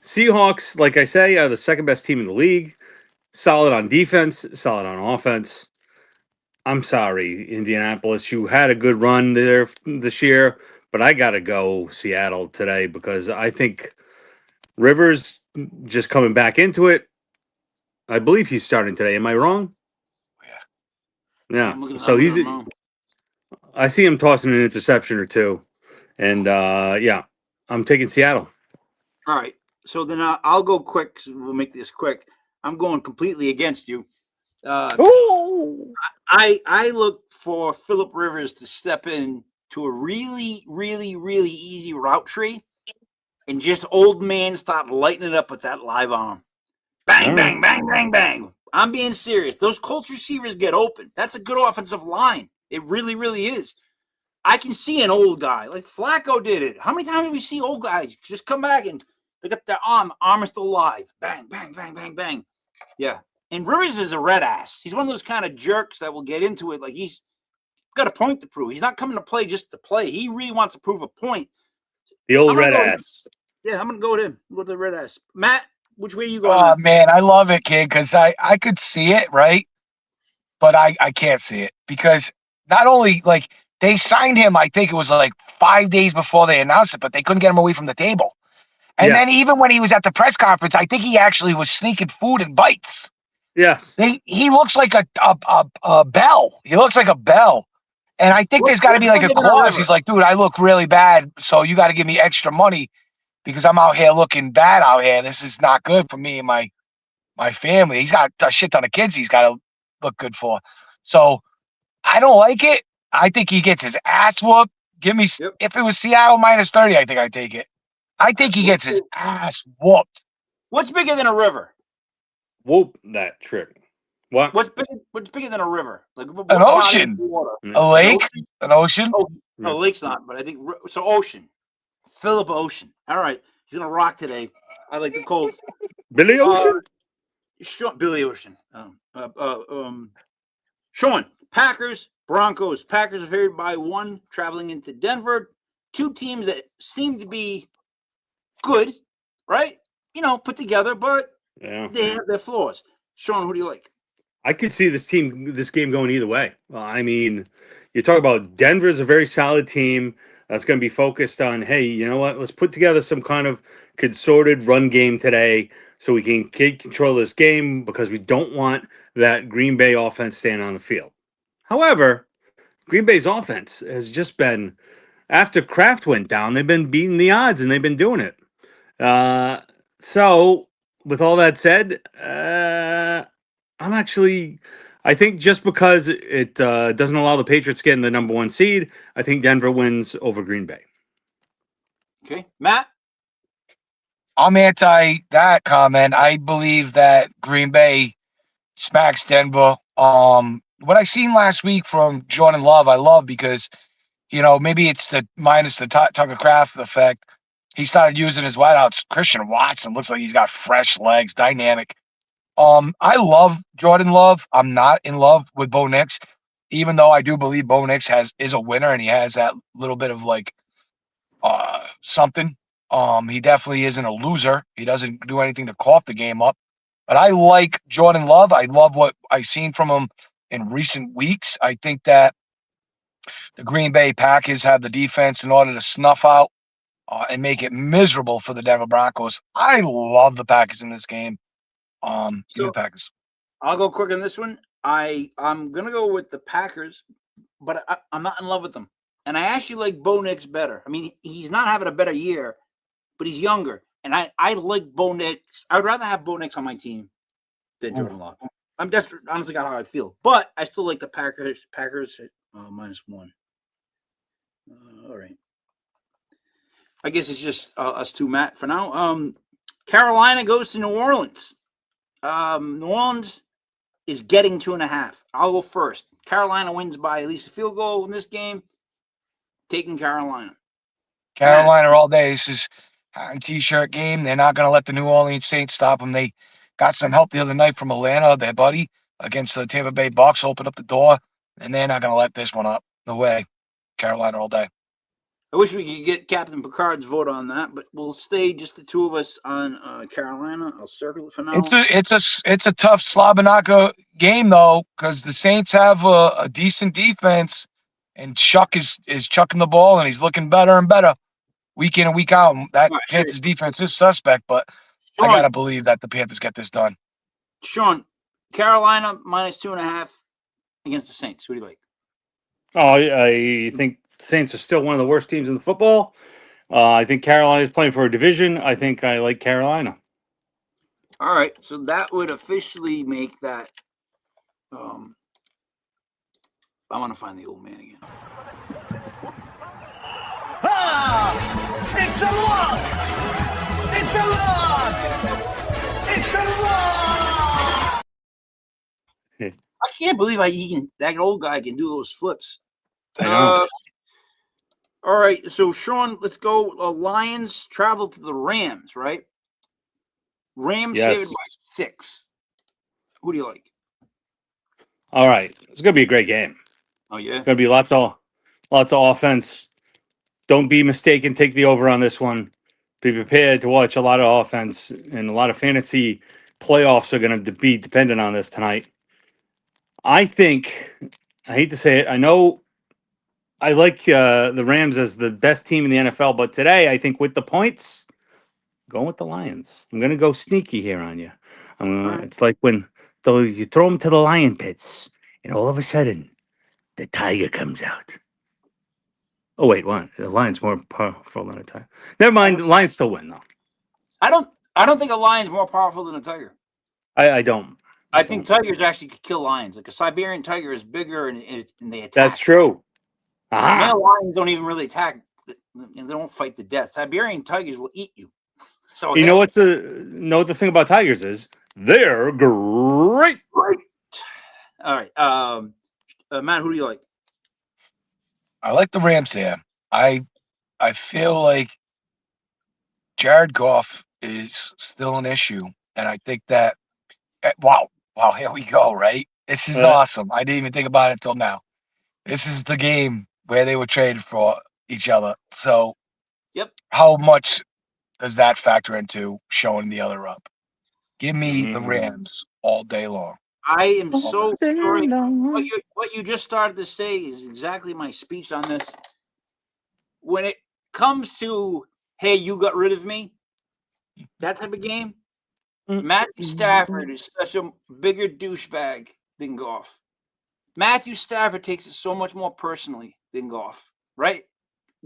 Seahawks, like I say, are the second best team in the league. Solid on defense, solid on offense. I'm sorry, Indianapolis. You had a good run there this year, but I got to go Seattle today because I think Rivers just coming back into it. I believe he's starting today. Am I wrong? Yeah. So he's. I see him tossing an interception or two, and I'm taking Seattle. All right. So then I'll go quick. So we'll make this quick. I'm going completely against you. I look for Phillip Rivers to step in to a really, really, really easy route tree and just old man start lighting it up with that live arm. Bang, bang, bang, bang, bang. I'm being serious. Those Colts receivers get open. That's a good offensive line. It really, really is. I can see an old guy. Like Flacco did it. How many times do we see old guys just come back and they got their arm is still alive. Bang, bang, bang, bang, bang. Yeah. And Rivers is a red ass. He's one of those kind of jerks that will get into it like he's got a point to prove. He's not coming to play just to play. He really wants to prove a point. The old I'm gonna red go with ass. Yeah, I'm going to go with him. Go with the red ass. Matt, which way are you Oh, going? man, I love it, kid, because I could see it, right? But I can't see it because not only, like, they signed him, I think it was like 5 days before they announced it, but they couldn't get him away from the table. And Yeah. then even when he was at the press conference, I think he actually was sneaking food and bites. Yes. He looks like a bell. He looks like a bell. And I think there's got to be like a clause. He's like, dude, I look really bad, so you got to give me extra money because I'm out here looking bad out here. This is not good for me and my family. He's got a shit ton of kids he's got to look good for. So I don't like it. I think he gets his ass whooped. Give me Yep. If it was Seattle minus 30, I think I'd take it. I think he gets his ass whooped. What's bigger than a river? Whoop that trick. What? What's bigger than a river? Like what An body of ocean. water? A lake, an ocean. Oh, no, lake's not. But I think so. Ocean. Philip Ocean. All right, he's gonna rock today. I like the Colts. Billy Ocean? Billy Ocean. Sean, Packers, Broncos. Packers are favored by 1, traveling into Denver. Two teams that seem to be good, right? Put together, but Yeah. they have their flaws. Sean, who do you like? I could see this game going either way. I mean, you're talking about Denver's a very solid team that's going to be focused on, hey, you know what? Let's put together some kind of consorted run game today so we can control this game because we don't want that Green Bay offense staying on the field. However, Green Bay's offense has just been, after Kraft went down, they've been beating the odds and they've been doing it. So, with all that said, I think just because it doesn't allow the Patriots getting the number 1 seed, I think Denver wins over Green Bay. Okay, Matt. I'm anti that comment. I believe that Green Bay smacks Denver. What I seen last week from Jordan Love, I love because maybe it's the minus the Tucker Craft effect. He started using his wideouts. Christian Watson looks like he's got fresh legs, dynamic. I love Jordan Love. I'm not in love with Bo Nix, even though I do believe Bo Nix is a winner and he has that little bit of like something. He definitely isn't a loser. He doesn't do anything to cough the game up. But I like Jordan Love. I love what I've seen from him in recent weeks. I think that the Green Bay Packers have the defense in order to snuff out and make it miserable for the Denver Broncos. I love the Packers in this game. Give me the Packers. I'll go quick on this one. I'm gonna go with the Packers, but I'm not in love with them. And I actually like Bo Nix better. I mean, he's not having a better year, but he's younger. And I like Bo Nix. I would rather have Bo Nix on my team than Jordan Love. I'm desperate, honestly, got how I feel. But I still like the Packers minus 1. All right. I guess it's just us two, Matt, for now. Carolina goes to New Orleans. New Orleans is getting 2.5. I'll go first. Carolina wins by at least a field goal in this game. Taking Carolina. Carolina all day. This is a T-shirt game. They're not going to let the New Orleans Saints stop them. They got some help the other night from Atlanta, their buddy, against the Tampa Bay Bucks. Opened up the door, and they're not going to let this one up. No way. Carolina all day. I wish we could get Captain Picard's vote on that, but we'll stay just the two of us on Carolina. I'll circle it for now. It's a tough Slobberknocker game though, because the Saints have a decent defense, and Chuck is chucking the ball, and he's looking better and better week in and week out. That Panthers defense is suspect, but I gotta believe that the Panthers get this done. Sean, Carolina minus 2.5 against the Saints. Who do you like? Oh, I think the Saints are still one of the worst teams in the football. I think Carolina is playing for a division. I think I like Carolina. All right, so that would officially make that. I want to find the old man again. Ah! It's a lock! It's a lock! It's a lock! I can't believe that old guy can do those flips. I know. All right, so Sean, let's go. Lions travel to the Rams, right? Rams Yes. favored by 6. Who do you like? All right, it's gonna be a great game. Oh yeah. Gonna be lots of offense. Don't be mistaken. Take the over on this one. Be prepared to watch a lot of offense, and a lot of fantasy playoffs are going to be dependent on this tonight. I think, I hate to say it, I know I like the Rams as the best team in the NFL, but today I think with the points, going with the Lions. I'm going to go sneaky here on you. Right. It's like when you throw them to the lion pits, and all of a sudden, the tiger comes out. Oh wait, what? The Lions more powerful than a tiger. Never mind. The Lions still win though. I don't think a lion's more powerful than a tiger. I don't. I think tigers actually could kill lions. Like a Siberian tiger is bigger and they attack. That's true. Aha. Male lions don't even really attack. They don't fight to death. Siberian tigers will eat you. So You know what the thing about tigers is? They're great. Right. All right. Matt, who do you like? I like the Rams here. I feel like Jared Goff is still an issue, and I think that wow, here we go. Right, this is awesome. I didn't even think about it until now. This is the game where they were traded for each other. So, yep. How much does that factor into showing the other up? Give me the Rams all day long. I am so sorry. What you just started to say is exactly my speech on this. When it comes to, hey, you got rid of me, that type of game, Matthew Stafford is such a bigger douchebag than Goff. Matthew Stafford takes it so much more personally than Goff, right?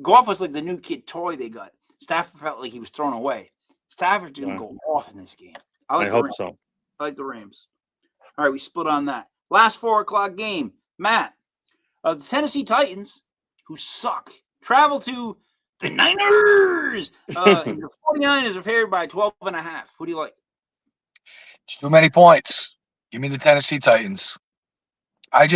Goff was like the new kid toy they got. Stafford felt like he was thrown away. Stafford's going to go off in this game. I hope so. I like the Rams. All right, we split on that. Last 4 o'clock game. Matt, the Tennessee Titans, who suck, travel to the Niners. And the 49ers are favored by 12.5. Who do you like? It's too many points. Give me the Tennessee Titans. I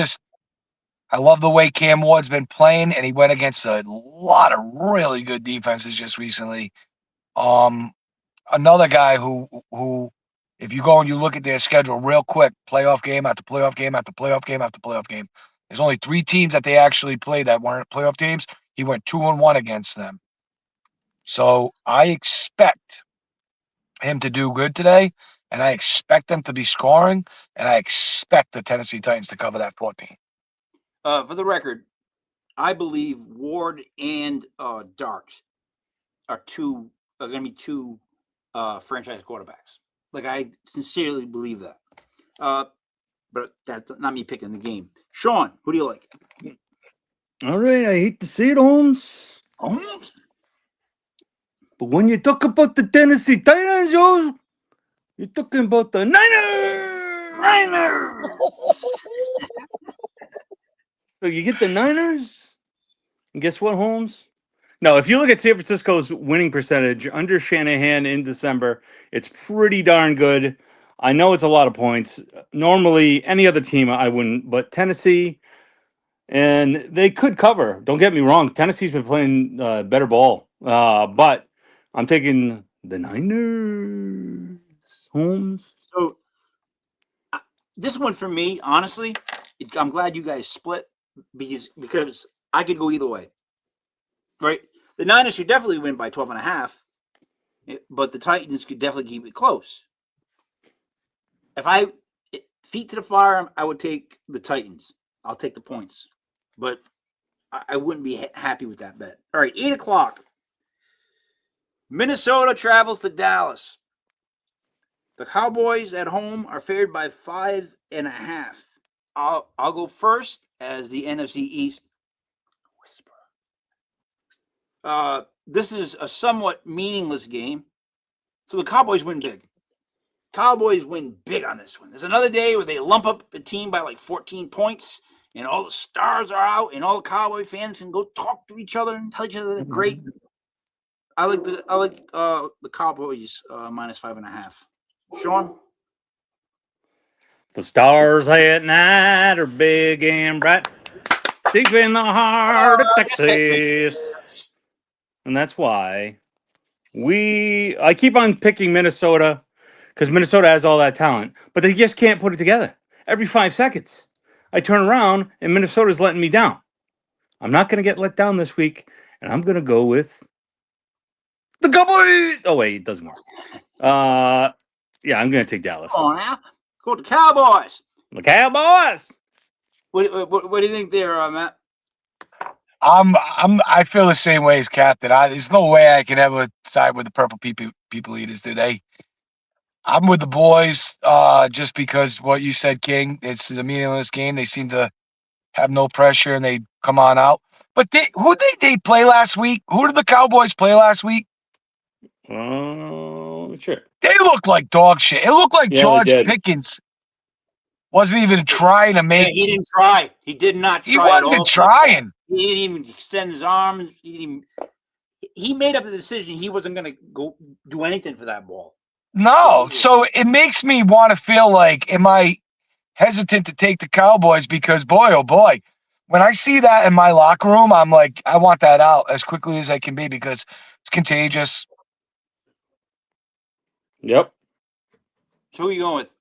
love the way Cam Ward's been playing, and he went against a lot of really good defenses just recently. Another guy who if you go and you look at their schedule real quick, playoff game after playoff game after playoff game after playoff game. There's only 3 teams that they actually played that weren't playoff teams. He went 2-1 against them. So I expect him to do good today, and I expect them to be scoring, and I expect the Tennessee Titans to cover that 14. For the record, I believe Ward and Dart are going to be 2 franchise quarterbacks. Like, I sincerely believe that. But that's not me picking the game. Sean, who do you like? All right, I hate to see it, Holmes. Holmes? But when you talk about the Tennessee Titans, you're talking about the Niners. So you get the Niners? And guess what, Holmes? No, if you look at San Francisco's winning percentage under Shanahan in December, it's pretty darn good. I know it's a lot of points. Normally, any other team I wouldn't, but Tennessee, and they could cover. Don't get me wrong. Tennessee's been playing better ball, but I'm taking the Niners. Holmes. So this one for me, honestly, I'm glad you guys split because I could go either way. Right, the Niners should definitely win by 12.5, but the Titans could definitely keep it close. If I feet to the fire, I would take the Titans. I'll take the points, but I wouldn't be happy with that bet. All right, 8 o'clock. Minnesota travels to Dallas. The Cowboys at home are favored by 5.5. I'll go first as the NFC East. Whisper. This is a somewhat meaningless game. So the Cowboys win big. Cowboys win big on this one. There's another day where they lump up a team by like 14 points, and all the stars are out, and all the Cowboy fans can go talk to each other and tell each other they're great. I like the Cowboys minus 5.5. Sean? The stars at night are big and bright, deep in the heart of Texas. And that's why I keep on picking Minnesota because Minnesota has all that talent, but they just can't put it together. Every 5 seconds, I turn around and Minnesota's letting me down. I'm not going to get let down this week, and I'm going to go with the Cowboys. Oh wait, it doesn't work. Yeah, I'm going to take Dallas. Come on now. Go to Cowboys. The Cowboys. What do you think there, Matt? I feel the same way as Captain. There's no way I can ever side with the purple people eaters, do they? I'm with the boys, just because what you said, King. It's a meaningless game. They seem to have no pressure and they come on out. But who did they play last week? Who did the Cowboys play last week? Sure. They looked like dog shit. It looked like Yeah, George they did. Pickens wasn't even trying to Yeah, make. he didn't try. He did not try. He at wasn't all. trying. He didn't even extend his arms. He made up the decision he wasn't going to go do anything for that ball. No. So it makes me want to feel like, am I hesitant to take the Cowboys? Because boy, oh boy, when I see that in my locker room, I'm like, I want that out as quickly as I can be because it's contagious. Yep. So who are you going with?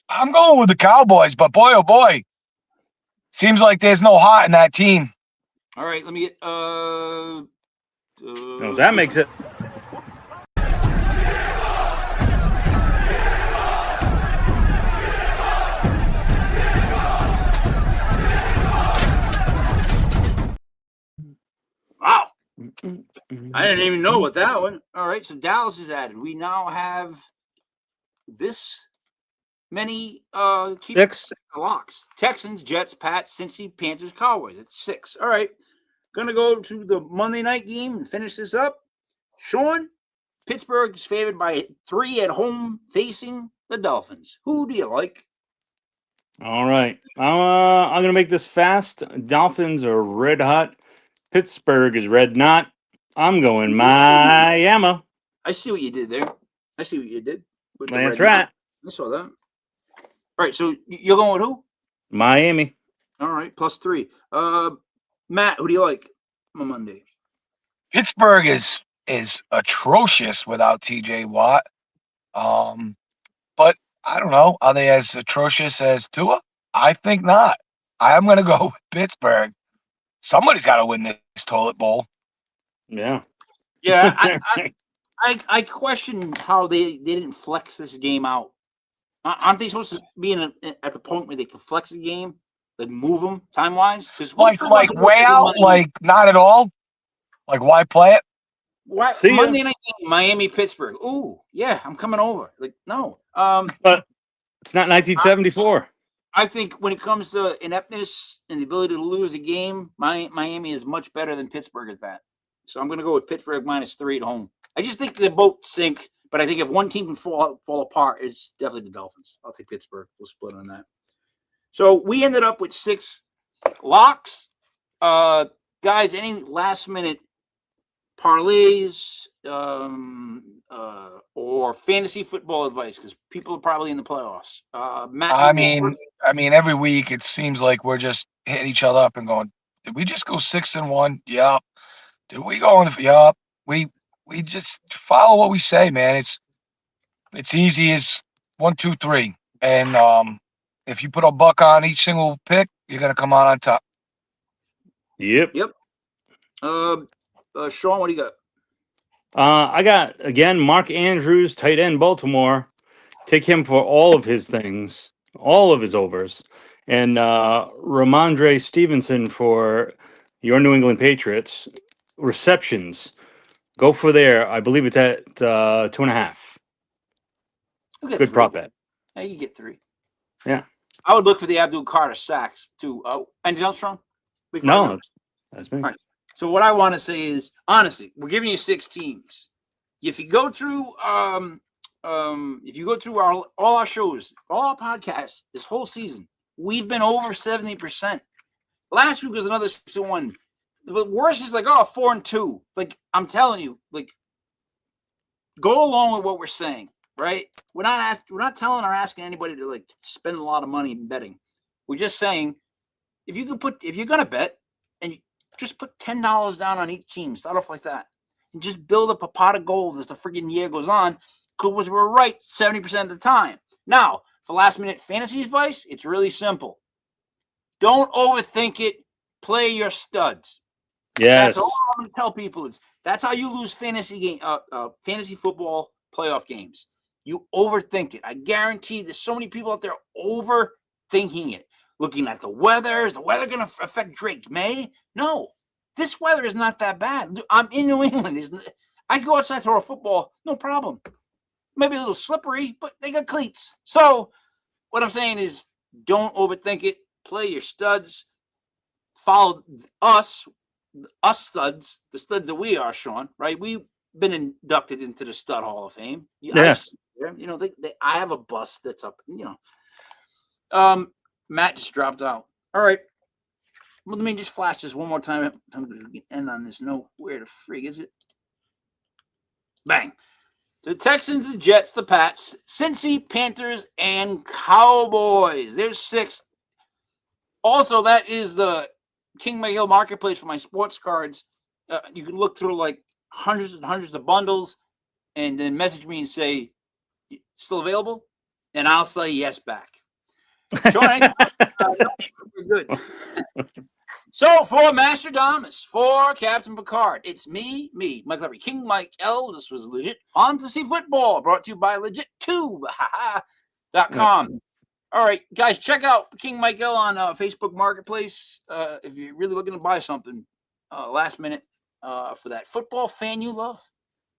I'm going with the Cowboys, but boy, oh boy, seems like there's no heart in that team. All right, let me get No, that makes it. Wow. I didn't even know about that one. All right, so Dallas is added. We now have this many 6. locks. Texans, Jets, Pats, Cincy, Panthers, Cowboys. It's 6. All right. Gonna go to the Monday night game and finish this up. Sean, Pittsburgh is favored by 3 at home facing the Dolphins. Who do you like? All right. I'm going to make this fast. Dolphins are red hot. Pittsburgh is red not. I'm going Miami. I see what you did there. I see what you did. With the That's red right. knot. I saw that. All right, so you're going with who? Miami. All right, +3. Matt, who do you like on Monday? Pittsburgh is atrocious without TJ Watt. But I don't know. Are they as atrocious as Tua? I think not. I'm going to go with Pittsburgh. Somebody's got to win this toilet bowl. Yeah. Yeah, I question how they didn't flex this game out. Aren't they supposed to be at the point where they can flex the game, like move them time wise? Because Like way out, like not at all. Like why play it? why, See ya. Monday night game, Miami Pittsburgh. Ooh, yeah, I'm coming over. Like no, But it's not 1974. I think when it comes to ineptness and the ability to lose a game, Miami is much better than Pittsburgh at that. So I'm going to go with Pittsburgh -3 at home. I just think they both sink, but I think if one team can fall apart, it's definitely the Dolphins. I'll take Pittsburgh. We'll split on that. So we ended up with 6 locks. Guys, any last minute parlays or fantasy football advice? Because people are probably in the playoffs. Matt, I mean, every week it seems like we're just hitting each other up and going, did we just go 6-1? Yup. Did we go on? Yup. We just follow what we say, man. It's easy as 1, 2, 3. And if you put a buck on each single pick, you're gonna come out on top. Yep. Sean, what do you got? I got, again, Mark Andrews, tight end, Baltimore. Take him for all of his things, all of his overs. And Ramondre Stevenson for your New England Patriots. Receptions. Go for there. I believe it's at 2.5. You get Good 3. prop bet. Yeah, you get 3. Yeah. I would look for the Abdul Carter sacks too. Anything else, Sean? No, that's me. All right. So what I want to say is, honestly, we're giving you 6 teams. If you go through, all our shows, all our podcasts this whole season, we've been over 70%. Last week was another 6-1. The worst is like 4-2. Like I'm telling you, like go along with what we're saying, right? We're not telling or asking anybody to like spend a lot of money in betting. We're just saying if you're gonna bet and you just put $10 down on each team, start off like that, and just build up a pot of gold as the freaking year goes on. because we're right 70% of the time. Now, for last minute fantasy advice, it's really simple. Don't overthink it. Play your studs. Yes. That's all I'm going to tell people is that's how you lose fantasy football playoff games. You overthink it. I guarantee there's so many people out there overthinking it. Looking at the weather. Is the weather going to affect Drake May? No. This weather is not that bad. I'm in New England. I can go outside throw a football. No problem. Maybe a little slippery, but they got cleats. So what I'm saying is don't overthink it. Play your studs. Follow us studs, the studs that we are, Sean, right? We've been inducted into the Stud Hall of Fame. Yes. You know, I have a bust that's up, you know. Matt just dropped out. All right. Well, let me just flash this one more time. I'm going to end on this note. Where the frig is it? Bang. The Texans, the Jets, the Pats, Cincy, Panthers, and Cowboys. There's 6. Also, that is the King McGill Marketplace for my sports cards. You can look through like hundreds and hundreds of bundles and then message me and say, still available? And I'll say yes back. Sean, we're good. So for Mastradamus, for Captain Picard, it's me, Mike Levy, King Mike L. This was Legit Fantasy Football, brought to you by LegitTube.com. All right, guys, check out King Mike L on Facebook Marketplace if you're really looking to buy something last minute for that football fan you love.